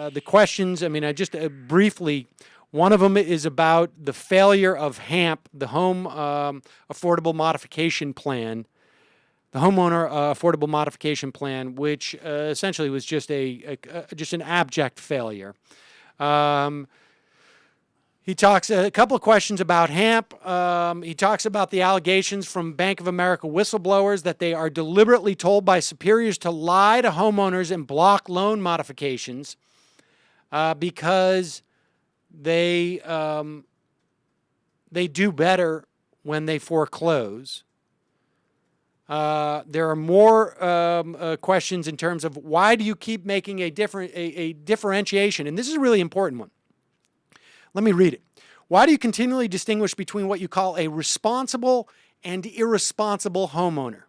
the questions, I mean, I just briefly, one of them is about the failure of HAMP, the Home Affordable Modification Plan, the Homeowner Affordable Modification Plan, which essentially was just just an abject failure. He talks a couple of questions about HAMP. He talks about the allegations from Bank of America whistleblowers that they are deliberately told by superiors to lie to homeowners and block loan modifications because they do better when they foreclose. There are more questions in terms of why do you keep making a differentiation, and this is a really important one. Let me read it. Why do you continually distinguish between what you call a responsible and irresponsible homeowner?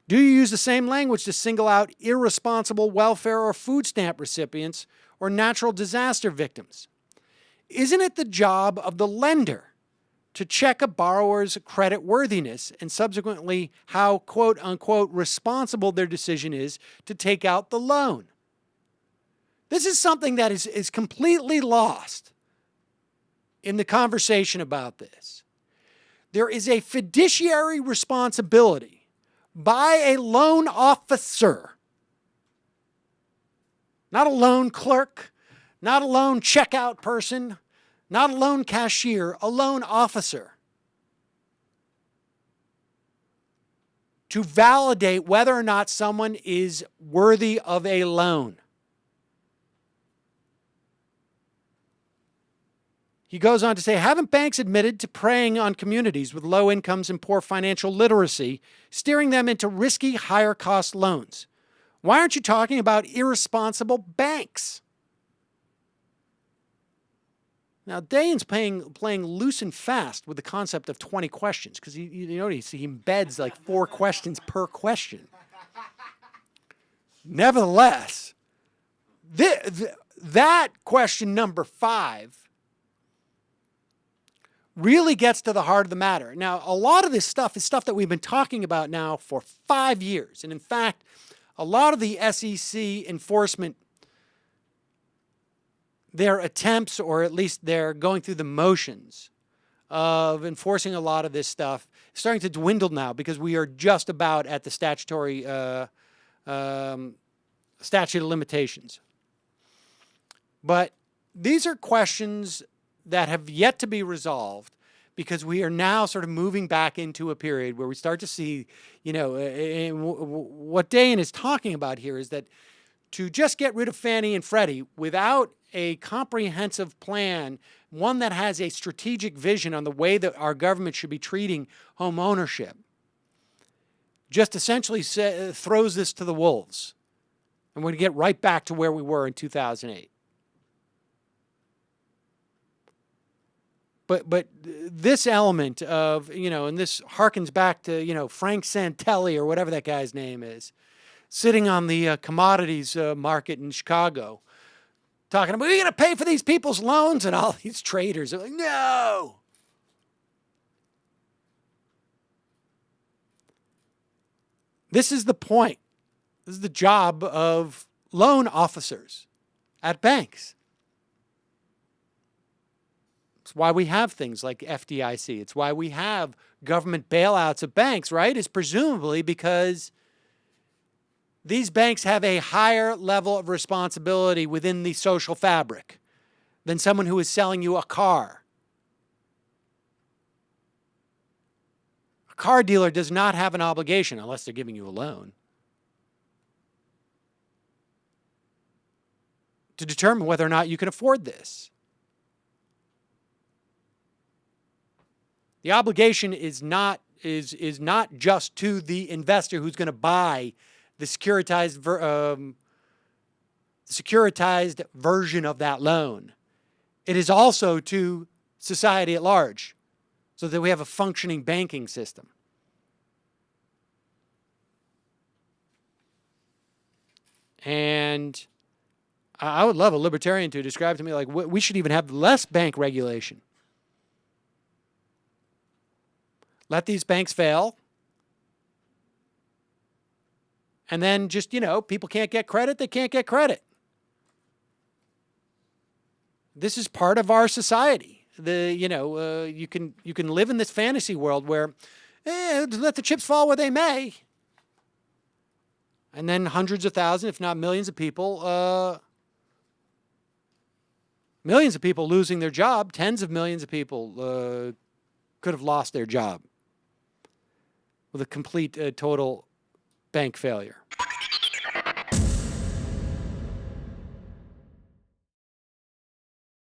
Do you use the same language to single out irresponsible welfare or food stamp recipients or natural disaster victims? Isn't it the job of the lender to check a borrower's credit worthiness and subsequently how, quote unquote, responsible their decision is to take out the loan? This is something that is completely lost in the conversation about this. There is a fiduciary responsibility by a loan officer, not a loan clerk, not a loan checkout person, not a loan cashier, a loan officer, to validate whether or not someone is worthy of a loan. He goes on to say, haven't banks admitted to preying on communities with low incomes and poor financial literacy, steering them into risky, higher-cost loans? Why aren't you talking about irresponsible banks? Now, Dayen's playing loose and fast with the concept of 20 questions because he embeds like 4 questions per question. Nevertheless, that question number 5 really gets to the heart of the matter. Now, a lot of this stuff is stuff that we've been talking about now for 5 years. And in fact, a lot of the SEC enforcement, their attempts, or at least they're going through the motions of enforcing a lot of this stuff, is starting to dwindle now because we are just about at the statutory statute of limitations. But these are questions that have yet to be resolved because we are now sort of moving back into a period where we start to see, what Dayen is talking about here is that to just get rid of Fannie and Freddie without a comprehensive plan, one that has a strategic vision on the way that our government should be treating home ownership, just essentially throws this to the wolves. And we're going to get right back to where we were in 2008. But this element of, and this harkens back to, Frank Santelli or whatever that guy's name is, sitting on the commodities market in Chicago, talking about, we're going to pay for these people's loans, and all these traders are like, no. This is the point. This is the job of loan officers at banks. It's why we have things like FDIC. It's why we have government bailouts of banks, right? It's presumably because these banks have a higher level of responsibility within the social fabric than someone who is selling you a car. A car dealer does not have an obligation, unless they're giving you a loan, to determine whether or not you can afford this. The obligation is not just to the investor who's going to buy the securitized version of that loan. It is also to society at large, so that we have a functioning banking system. And I would love a libertarian to describe to me, like, we should even have less bank regulation. Let these banks fail. And then just, people can't get credit, they can't get credit. this is part of our society. You can live in this fantasy world where let the chips fall where they may, and then hundreds of thousands, if not millions of people losing their job, tens of millions of people could have lost their job with a complete, total bank failure.